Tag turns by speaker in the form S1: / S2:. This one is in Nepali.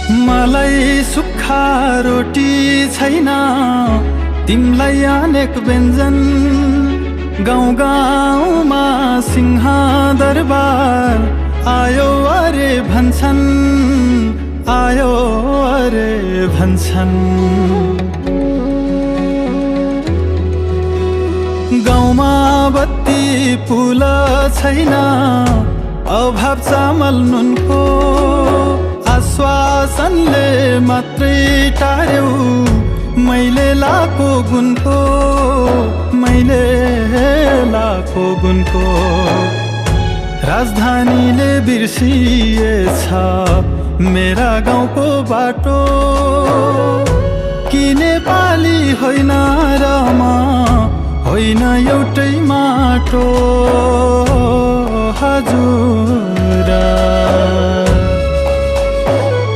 S1: मलाई सुक्खा रोटी छैन, तिमलाई अनेक व्यञ्जन। गाउँ गाउँमा सिंह दरबार आयो अरे भन्छन्, आयो अरे भन्छन्। गाउँमा बत्ती पुल छैन, अभाव चामल नुनको। आश्वासनले मात्रै टार्यौ मैले लाको गुनको, मैले लाको गुनको। राजधानीले बिर्सिएछ मेरा गाउँको बाटो, कि नेपाली होइन र म होइन एउटै माटो हजुर।